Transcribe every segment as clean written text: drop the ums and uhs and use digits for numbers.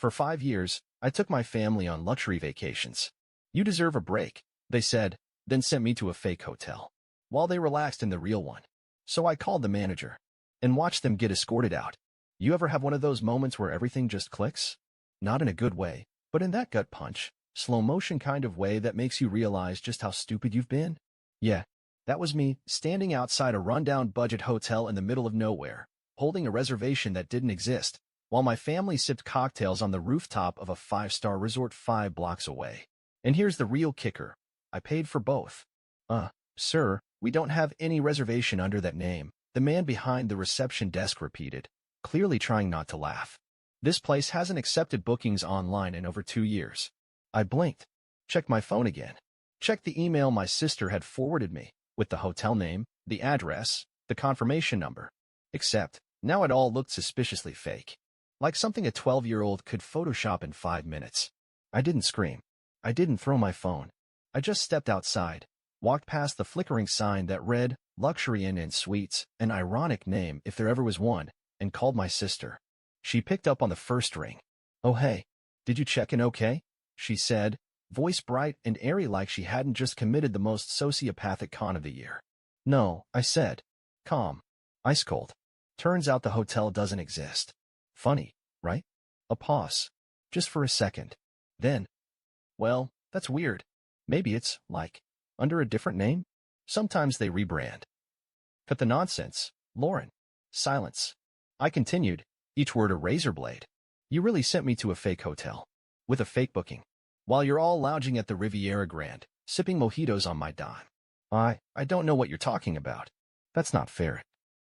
For 5 years, I took my family on luxury vacations. You deserve a break, they said, then sent me to a fake hotel, while they relaxed in the real one. So I called the manager and watched them get escorted out. You ever have one of those moments where everything just clicks? Not in a good way, but in that gut punch, slow motion kind of way that makes you realize just how stupid you've been? Yeah, that was me, standing outside a rundown budget hotel in the middle of nowhere, holding a reservation that didn't exist, while my family sipped cocktails on the rooftop of a five-star resort 5 blocks away. And here's the real kicker. I paid for both. Sir, we don't have any reservation under that name, the man behind the reception desk repeated, clearly trying not to laugh. This place hasn't accepted bookings online in over 2 years. I blinked, checked my phone again, checked the email my sister had forwarded me, with the hotel name, the address, the confirmation number. Except, now it all looked suspiciously fake. Like something a 12-year-old could Photoshop in 5 minutes. I didn't scream. I didn't throw my phone. I just stepped outside, walked past the flickering sign that read, Luxury Inn and Suites, an ironic name if there ever was one, and called my sister. She picked up on the first ring. "Oh hey, did you check in okay?" she said, voice bright and airy like she hadn't just committed the most sociopathic con of the year. "No," I said. Calm. Ice cold. Turns out the hotel doesn't exist. Funny, right? A pause. Just for a second. Then, well, that's weird. Maybe it's, like, under a different name? Sometimes they rebrand. Cut the nonsense, Lauren. Silence. I continued, each word a razor blade. You really sent me to a fake hotel. With a fake booking. While you're all lounging at the Riviera Grand, sipping mojitos on my dime. I don't know what you're talking about. That's not fair.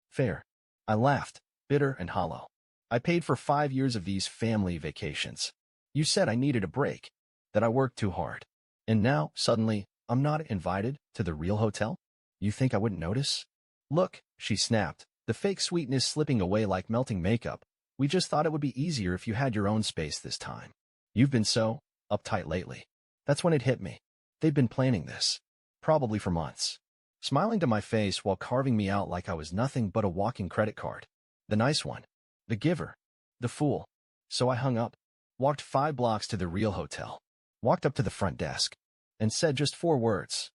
Fair. I laughed, bitter and hollow. I paid for 5 years of these family vacations. You said I needed a break, that I worked too hard. And now, suddenly, I'm not invited to the real hotel? You think I wouldn't notice? Look, she snapped, the fake sweetness slipping away like melting makeup. We just thought it would be easier if you had your own space this time. You've been so uptight lately. That's when it hit me. They'd been planning this. Probably for months. Smiling to my face while carving me out like I was nothing but a walking credit card. The nice one. The giver. The fool. So I hung up. Walked 5 blocks to the real hotel. Walked up to the front desk. And said just 4 words.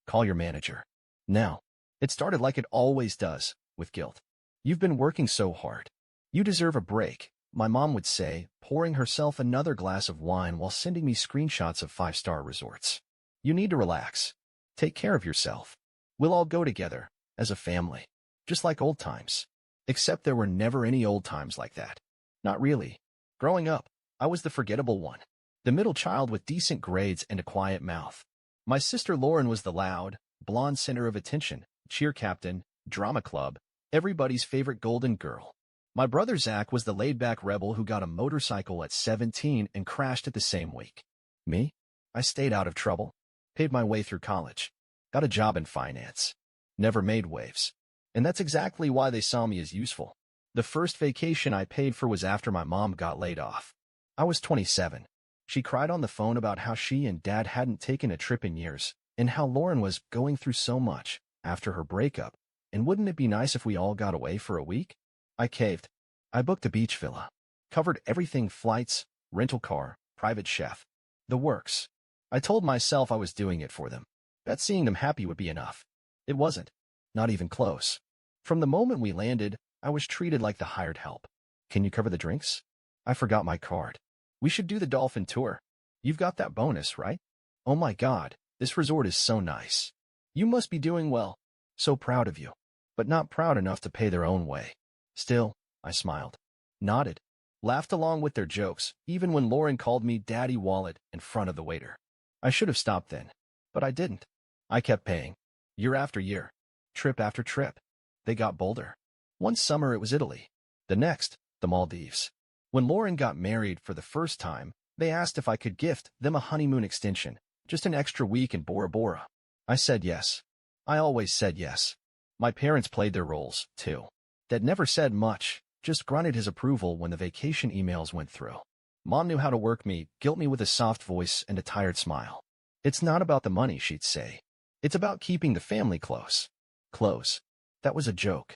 Call your manager. Now. It started like it always does, with guilt. You've been working so hard. You deserve a break, my mom would say, pouring herself another glass of wine while sending me screenshots of 5-star resorts. You need to relax. Take care of yourself. We'll all go together, as a family. Just like old times. Except there were never any old times like that. Not really. Growing up, I was the forgettable one. The middle child with decent grades and a quiet mouth. My sister Lauren was the loud, blonde center of attention, cheer captain, drama club, everybody's favorite golden girl. My brother Zach was the laid-back rebel who got a motorcycle at 17 and crashed it the same week. Me? I stayed out of trouble. Paid my way through college. Got a job in finance. Never made waves. And that's exactly why they saw me as useful. The first vacation I paid for was after my mom got laid off. I was 27. She cried on the phone about how she and Dad hadn't taken a trip in years, and how Lauren was going through so much after her breakup, and wouldn't it be nice if we all got away for a week? I caved. I booked a beach villa. Covered everything: flights, rental car, private chef. The works. I told myself I was doing it for them. Bet seeing them happy would be enough. It wasn't. Not even close. From the moment we landed, I was treated like the hired help. Can you cover the drinks? I forgot my card. We should do the dolphin tour. You've got that bonus, right? Oh my God, this resort is so nice. You must be doing well. So proud of you. But not proud enough to pay their own way. Still, I smiled. Nodded. Laughed along with their jokes, even when Lauren called me Daddy Wallet in front of the waiter. I should have stopped then. But I didn't. I kept paying. Year after year. Trip after trip. They got bolder. One summer it was Italy. The next, the Maldives. When Lauren got married for the first time, they asked if I could gift them a honeymoon extension, just an extra week in Bora Bora. I said yes. I always said yes. My parents played their roles, too. Dad never said much, just grunted his approval when the vacation emails went through. Mom knew how to work me, guilt me with a soft voice and a tired smile. It's not about the money, she'd say. It's about keeping the family close. Close. That was a joke.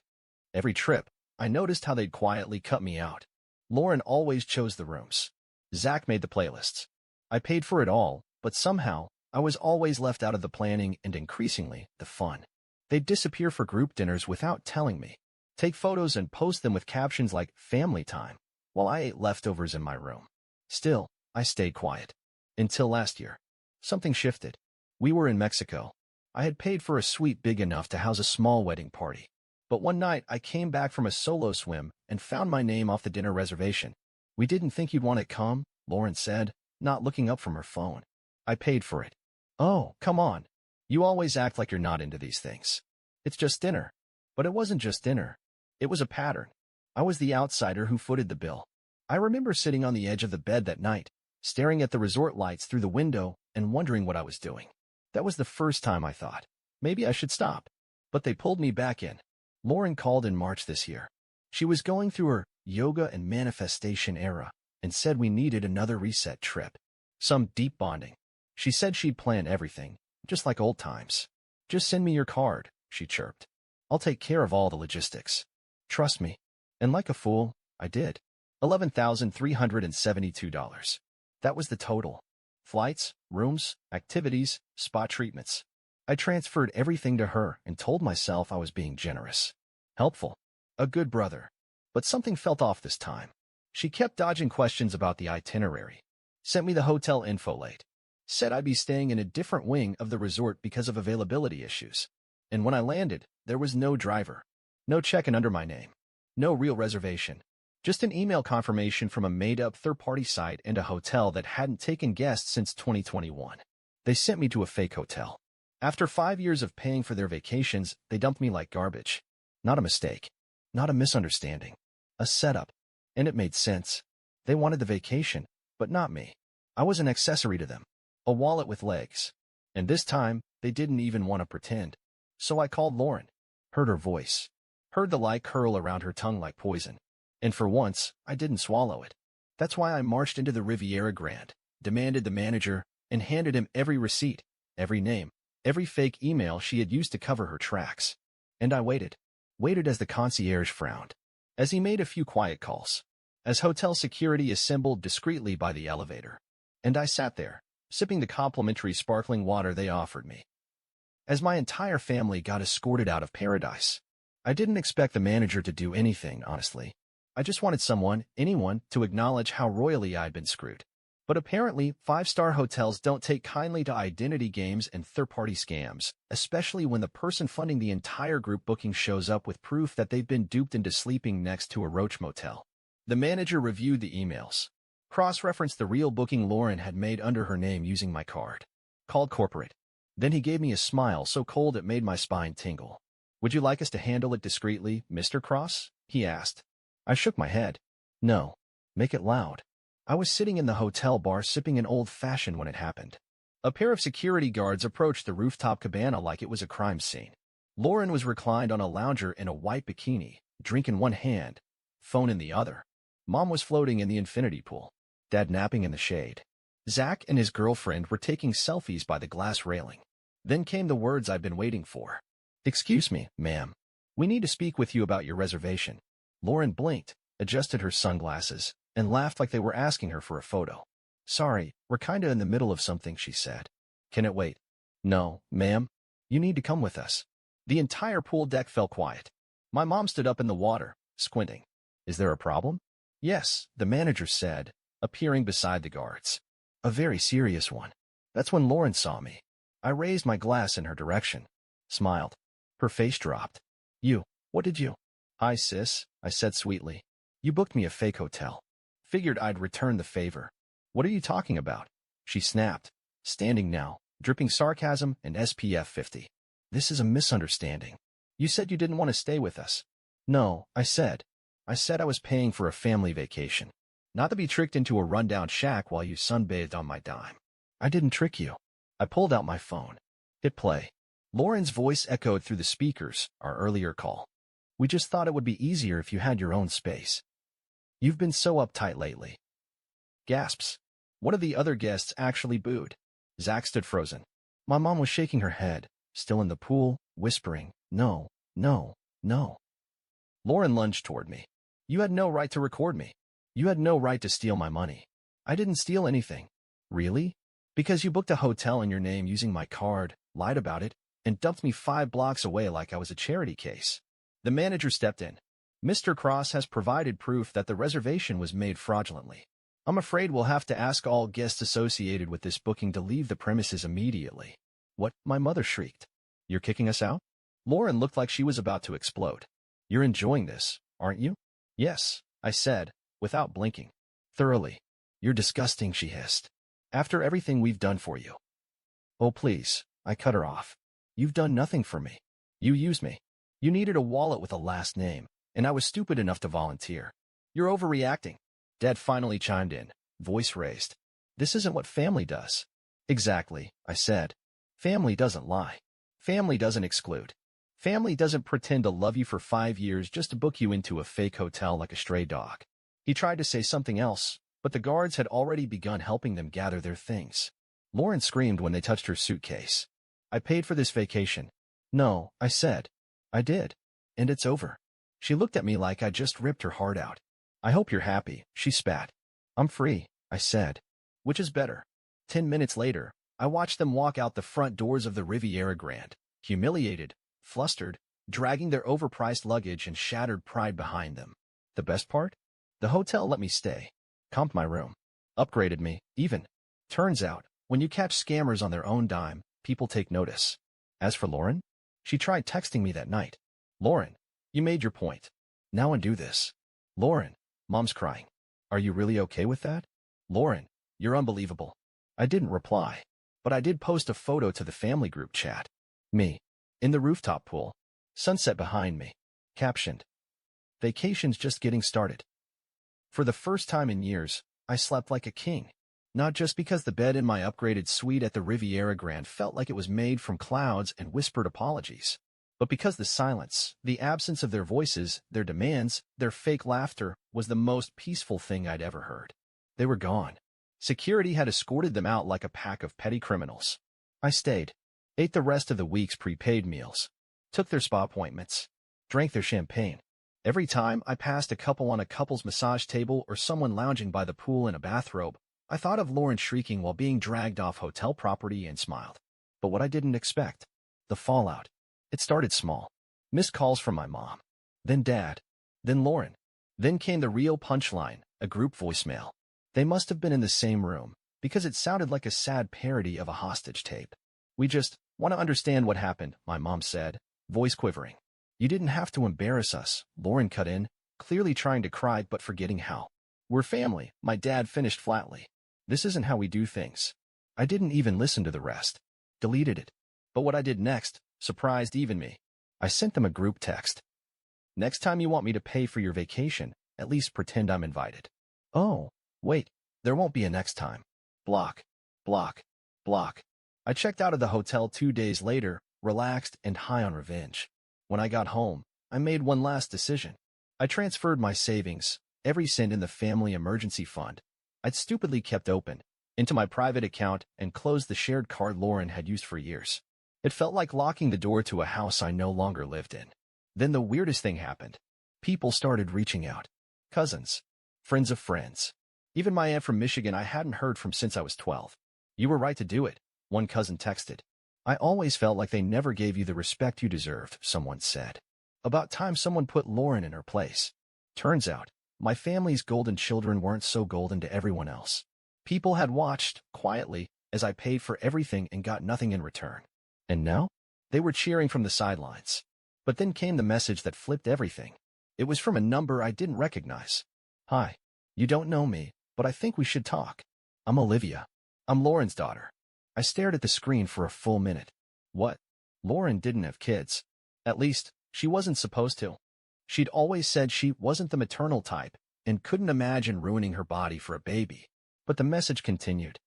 Every trip, I noticed how they'd quietly cut me out. Lauren always chose the rooms. Zach made the playlists. I paid for it all, but somehow, I was always left out of the planning and increasingly, the fun. They'd disappear for group dinners without telling me, take photos and post them with captions like family time, while I ate leftovers in my room. Still, I stayed quiet. Until last year. Something shifted. We were in Mexico. I had paid for a suite big enough to house a small wedding party. But one night, I came back from a solo swim and found my name off the dinner reservation. We didn't think you'd want to come, Lauren said, not looking up from her phone. I paid for it. Oh, come on. You always act like you're not into these things. It's just dinner. But it wasn't just dinner. It was a pattern. I was the outsider who footed the bill. I remember sitting on the edge of the bed that night, staring at the resort lights through the window and wondering what I was doing. That was the first time I thought, maybe I should stop. But they pulled me back in. Lauren called in March this year. She was going through her yoga and manifestation era and said we needed another reset trip. Some deep bonding. She said she'd plan everything, just like old times. Just send me your card, she chirped. I'll take care of all the logistics. Trust me. And like a fool, I did. $11,372. That was the total. Flights, rooms, activities, spa treatments. I transferred everything to her and told myself I was being generous. Helpful. A good brother. But something felt off this time. She kept dodging questions about the itinerary. Sent me the hotel info late. Said I'd be staying in a different wing of the resort because of availability issues. And when I landed, there was no driver. No check-in under my name. No real reservation. Just an email confirmation from a made-up third-party site and a hotel that hadn't taken guests since 2021. They sent me to a fake hotel. After 5 years of paying for their vacations, they dumped me like garbage. Not a mistake. Not a misunderstanding. A setup. And it made sense. They wanted the vacation, but not me. I was an accessory to them. A wallet with legs. And this time, they didn't even want to pretend. So I called Lauren. Heard her voice. Heard the lie curl around her tongue like poison. And for once, I didn't swallow it. That's why I marched into the Riviera Grand, demanded the manager, and handed him every receipt, every name, every fake email she had used to cover her tracks. And I waited. Waited as the concierge frowned. As he made a few quiet calls. As hotel security assembled discreetly by the elevator. And I sat there, sipping the complimentary sparkling water they offered me. As my entire family got escorted out of paradise. I didn't expect the manager to do anything, honestly. I just wanted someone, anyone, to acknowledge how royally I'd been screwed. But apparently, five-star hotels don't take kindly to identity games and third-party scams, especially when the person funding the entire group booking shows up with proof that they've been duped into sleeping next to a roach motel. The manager reviewed the emails. Cross-referenced the real booking Lauren had made under her name using my card. Called corporate. Then he gave me a smile so cold it made my spine tingle. Would you like us to handle it discreetly, Mr. Cross? He asked. I shook my head. No. Make it loud. I was sitting in the hotel bar sipping an old-fashioned when it happened. A pair of security guards approached the rooftop cabana like it was a crime scene. Lauren was reclined on a lounger in a white bikini, drink in one hand, phone in the other. Mom was floating in the infinity pool. Dad napping in the shade. Zach and his girlfriend were taking selfies by the glass railing. Then came the words I've been waiting for. Excuse me, ma'am. We need to speak with you about your reservation. Lauren blinked, adjusted her sunglasses, and laughed like they were asking her for a photo. Sorry, we're kinda in the middle of something, she said. Can it wait? No, ma'am. You need to come with us. The entire pool deck fell quiet. My mom stood up in the water, squinting. Is there a problem? Yes, the manager said, appearing beside the guards. A very serious one. That's when Lauren saw me. I raised my glass in her direction. Smiled. Her face dropped. What did you? Hi, sis, I said sweetly. You booked me a fake hotel. Figured I'd return the favor. What are you talking about? She snapped, standing now, dripping sarcasm and SPF 50. This is a misunderstanding. You said you didn't want to stay with us. No, I said I was paying for a family vacation. Not to be tricked into a rundown shack while you sunbathed on my dime. I didn't trick you. I pulled out my phone. Hit play. Lauren's voice echoed through the speakers, our earlier call. We just thought it would be easier if you had your own space. You've been so uptight lately. Gasps. One of the other guests actually booed. Zach stood frozen. My mom was shaking her head, still in the pool, whispering, no, no, no. Lauren lunged toward me. You had no right to record me. You had no right to steal my money. I didn't steal anything. Really? Because you booked a hotel in your name using my card, lied about it, and dumped me 5 blocks away like I was a charity case. The manager stepped in. Mr. Cross has provided proof that the reservation was made fraudulently. I'm afraid we'll have to ask all guests associated with this booking to leave the premises immediately. What? My mother shrieked. You're kicking us out? Lauren looked like she was about to explode. You're enjoying this, aren't you? Yes, I said, without blinking. Thoroughly. You're disgusting, she hissed. After everything we've done for you. Oh, please, I cut her off. You've done nothing for me. You used me. You needed a wallet with a last name, and I was stupid enough to volunteer. You're overreacting. Dad finally chimed in, voice raised. This isn't what family does. Exactly, I said. Family doesn't lie. Family doesn't exclude. Family doesn't pretend to love you for 5 years just to book you into a fake hotel like a stray dog. He tried to say something else, but the guards had already begun helping them gather their things. Lauren screamed when they touched her suitcase. I paid for this vacation. No, I said. I did. And it's over. She looked at me like I just ripped her heart out. I hope you're happy, she spat. I'm free, I said. Which is better? 10 minutes later, I watched them walk out the front doors of the Riviera Grand, humiliated, flustered, dragging their overpriced luggage and shattered pride behind them. The best part? The hotel let me stay, comped my room, upgraded me, even. Turns out, when you catch scammers on their own dime, people take notice. As for Lauren, she tried texting me that night. Lauren, you made your point. Now undo this. Lauren, Mom's crying. Are you really okay with that? Lauren, you're unbelievable. I didn't reply, but I did post a photo to the family group chat. Me, in the rooftop pool, sunset behind me, captioned, Vacation's just getting started. For the first time in years, I slept like a king. Not just because the bed in my upgraded suite at the Riviera Grand felt like it was made from clouds and whispered apologies, but because the silence, the absence of their voices, their demands, their fake laughter was the most peaceful thing I'd ever heard. They were gone. Security had escorted them out like a pack of petty criminals. I stayed, ate the rest of the week's prepaid meals, took their spa appointments, drank their champagne. Every time I passed a couple on a couple's massage table or someone lounging by the pool in a bathrobe, I thought of Lauren shrieking while being dragged off hotel property and smiled. But what I didn't expect, the fallout. It started small. Missed calls from my mom. Then Dad. Then Lauren. Then came the real punchline, a group voicemail. They must have been in the same room, because it sounded like a sad parody of a hostage tape. We just want to understand what happened, my mom said, voice quivering. You didn't have to embarrass us, Lauren cut in, clearly trying to cry but forgetting how. We're family, my dad finished flatly. This isn't how we do things. I didn't even listen to the rest. Deleted it. But what I did next surprised even me. I sent them a group text. Next time you want me to pay for your vacation, at least pretend I'm invited. Oh, wait, there won't be a next time. Block, block, block. I checked out of the hotel 2 days later, relaxed and high on revenge. When I got home, I made one last decision. I transferred my savings, every cent in the family emergency fund I'd stupidly kept open, into my private account and closed the shared card Lauren had used for years. It felt like locking the door to a house I no longer lived in. Then the weirdest thing happened. People started reaching out. Cousins. Friends of friends. Even my aunt from Michigan I hadn't heard from since I was 12. You were right to do it, one cousin texted. I always felt like they never gave you the respect you deserved, someone said. About time someone put Lauren in her place. Turns out, my family's golden children weren't so golden to everyone else. People had watched, quietly, as I paid for everything and got nothing in return. And now? They were cheering from the sidelines. But then came the message that flipped everything. It was from a number I didn't recognize. Hi. You don't know me, but I think we should talk. I'm Olivia. I'm Lauren's daughter. I stared at the screen for a full minute. What? Lauren didn't have kids. At least, she wasn't supposed to. She'd always said she wasn't the maternal type and couldn't imagine ruining her body for a baby. But the message continued.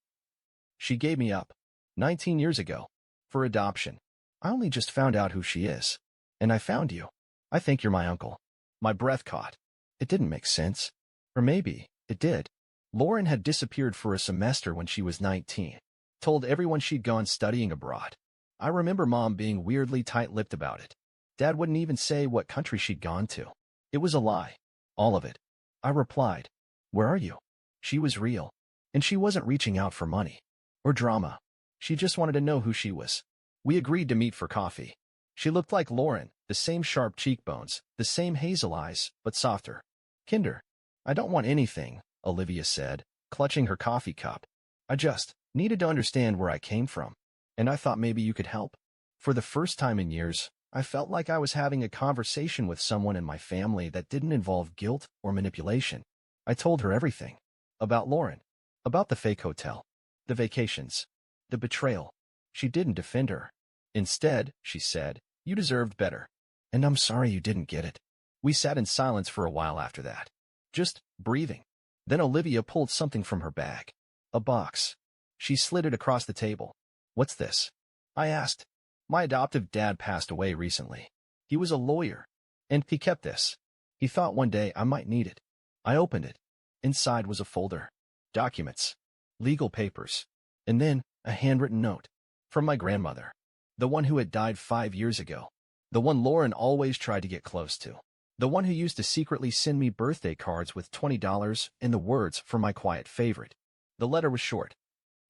She gave me up, 19 years ago, for adoption. I only just found out who she is. And I found you. I think you're my uncle. My breath caught. It didn't make sense. Or maybe it did. Lauren had disappeared for a semester when she was 19. Told everyone she'd gone studying abroad. I remember Mom being weirdly tight-lipped about it. Dad wouldn't even say what country she'd gone to. It was a lie. All of it. I replied, Where are you? She was real. And she wasn't reaching out for money or drama. She just wanted to know who she was. We agreed to meet for coffee. She looked like Lauren, the same sharp cheekbones, the same hazel eyes, but softer. Kinder, I don't want anything, Olivia said, clutching her coffee cup. I just needed to understand where I came from, and I thought maybe you could help. For the first time in years, I felt like I was having a conversation with someone in my family that didn't involve guilt or manipulation. I told her everything. About Lauren. About the fake hotel. The vacations. The betrayal. She didn't defend her. Instead, she said, you deserved better. And I'm sorry you didn't get it. We sat in silence for a while after that. Just breathing. Then Olivia pulled something from her bag. A box. She slid it across the table. What's this? I asked. My adoptive dad passed away recently. He was a lawyer, and he kept this. He thought one day I might need it. I opened it. Inside was a folder. Documents. Legal papers. And then a handwritten note. From my grandmother. The one who had died 5 years ago. The one Lauren always tried to get close to. The one who used to secretly send me birthday cards with $20 and the words for my quiet favorite. The letter was short.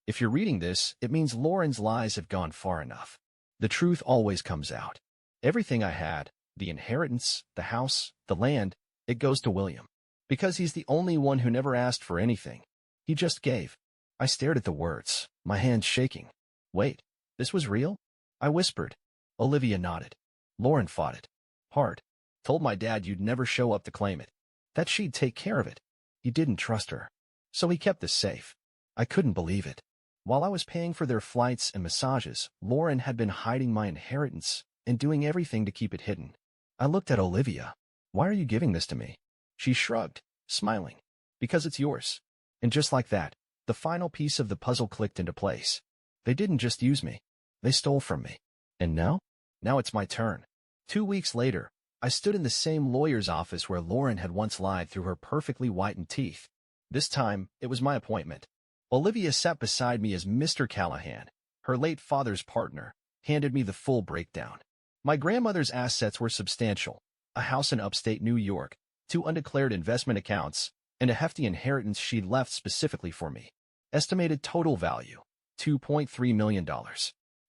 If you're reading this, it means Lauren's lies have gone far enough. The truth always comes out. Everything I had, the inheritance, the house, the land, it goes to William. Because he's the only one who never asked for anything. He just gave. I stared at the words, my hands shaking. Wait, this was real? I whispered. Olivia nodded. Lauren fought it. Hard. Told my dad you'd never show up to claim it. That she'd take care of it. He didn't trust her. So he kept this safe. I couldn't believe it. While I was paying for their flights and massages, Lauren had been hiding my inheritance and doing everything to keep it hidden. I looked at Olivia. Why are you giving this to me? She shrugged, smiling. Because it's yours. And just like that, the final piece of the puzzle clicked into place. They didn't just use me. They stole from me. And now? Now it's my turn. 2 weeks later, I stood in the same lawyer's office where Lauren had once lied through her perfectly whitened teeth. This time, it was my appointment. Olivia sat beside me as Mr. Callahan, her late father's partner, handed me the full breakdown. My grandmother's assets were substantial. A house in upstate New York, 2 undeclared investment accounts, and a hefty inheritance she'd left specifically for me. Estimated total value, $2.3 million.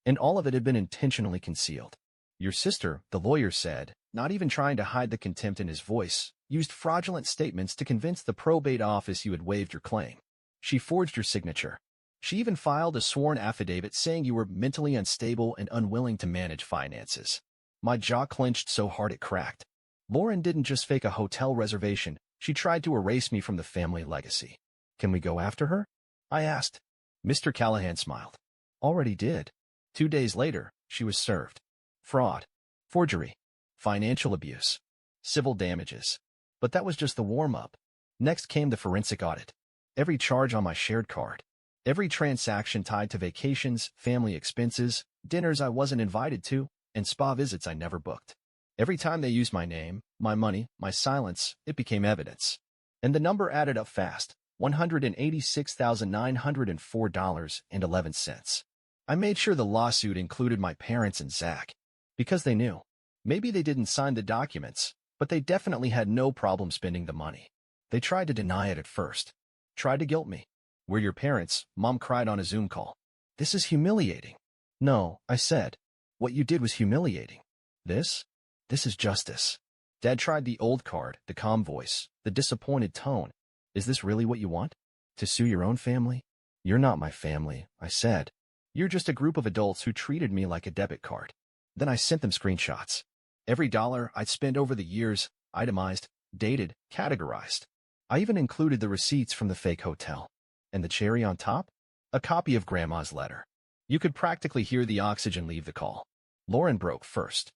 And all of it had been intentionally concealed. Your sister, the lawyer said, not even trying to hide the contempt in his voice, used fraudulent statements to convince the probate office you had waived your claim. She forged your signature. She even filed a sworn affidavit saying you were mentally unstable and unwilling to manage finances. My jaw clenched so hard it cracked. Lauren didn't just fake a hotel reservation, she tried to erase me from the family legacy. Can we go after her? I asked. Mr. Callahan smiled. Already did. 2 days later, she was served. Fraud, forgery, financial abuse, civil damages. But that was just the warm-up. Next came the forensic audit. Every charge on my shared card. Every transaction tied to vacations, family expenses, dinners I wasn't invited to, and spa visits I never booked. Every time they used my name, my money, my silence, it became evidence. And the number added up fast, $186,904.11. I made sure the lawsuit included my parents and Zach. Because they knew. Maybe they didn't sign the documents, but they definitely had no problem spending the money. They tried to deny it at first. Tried to guilt me. We're your parents, Mom cried on a Zoom call. This is humiliating. No, I said. What you did was humiliating. This is justice. Dad tried the old card, the calm voice, the disappointed tone. Is this really what you want? To sue your own family? You're not my family, I said. You're just a group of adults who treated me like a debit card. Then I sent them screenshots. Every dollar I'd spent over the years, itemized, dated, categorized. I even included the receipts from the fake hotel. And the cherry on top? A copy of Grandma's letter. You could practically hear the oxygen leave the call. Lauren broke first.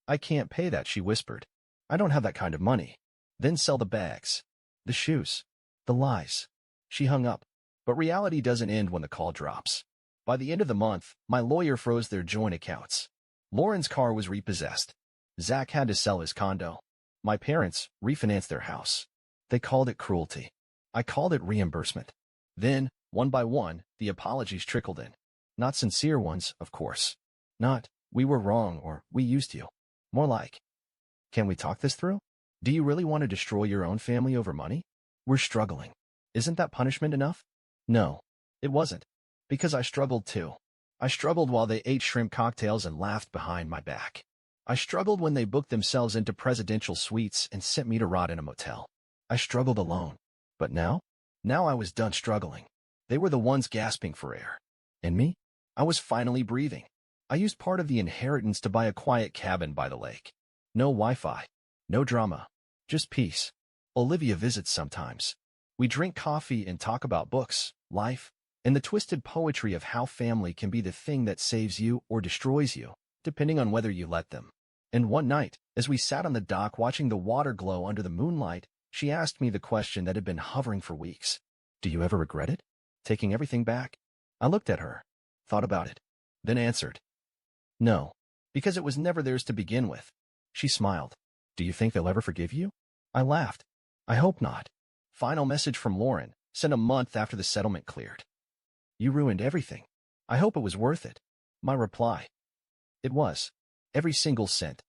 I can't pay that, she whispered. I don't have that kind of money. Then sell the bags. The shoes. The lies. She hung up. But reality doesn't end when the call drops. By the end of the month, my lawyer froze their joint accounts. Lauren's car was repossessed. Zach had to sell his condo. My parents refinanced their house. They called it cruelty. I called it reimbursement. Then, one by one, the apologies trickled in. Not sincere ones, of course. Not, we were wrong or we used you. More like, can we talk this through? Do you really want to destroy your own family over money? We're struggling. Isn't that punishment enough? No, it wasn't. Because I struggled too. I struggled while they ate shrimp cocktails and laughed behind my back. I struggled when they booked themselves into presidential suites and sent me to rot in a motel. I struggled alone. But now? Now I was done struggling. They were the ones gasping for air. And me? I was finally breathing. I used part of the inheritance to buy a quiet cabin by the lake. No Wi-Fi. No drama. Just peace. Olivia visits sometimes. We drink coffee and talk about books, life, and the twisted poetry of how family can be the thing that saves you or destroys you, depending on whether you let them. And one night, as we sat on the dock watching the water glow under the moonlight, she asked me the question that had been hovering for weeks. Do you ever regret it? Taking everything back? I looked at her, thought about it, then answered. No, because it was never theirs to begin with. She smiled. Do you think they'll ever forgive you? I laughed. I hope not. Final message from Lauren, sent a month after the settlement cleared. You ruined everything. I hope it was worth it. My reply. It was. Every single cent.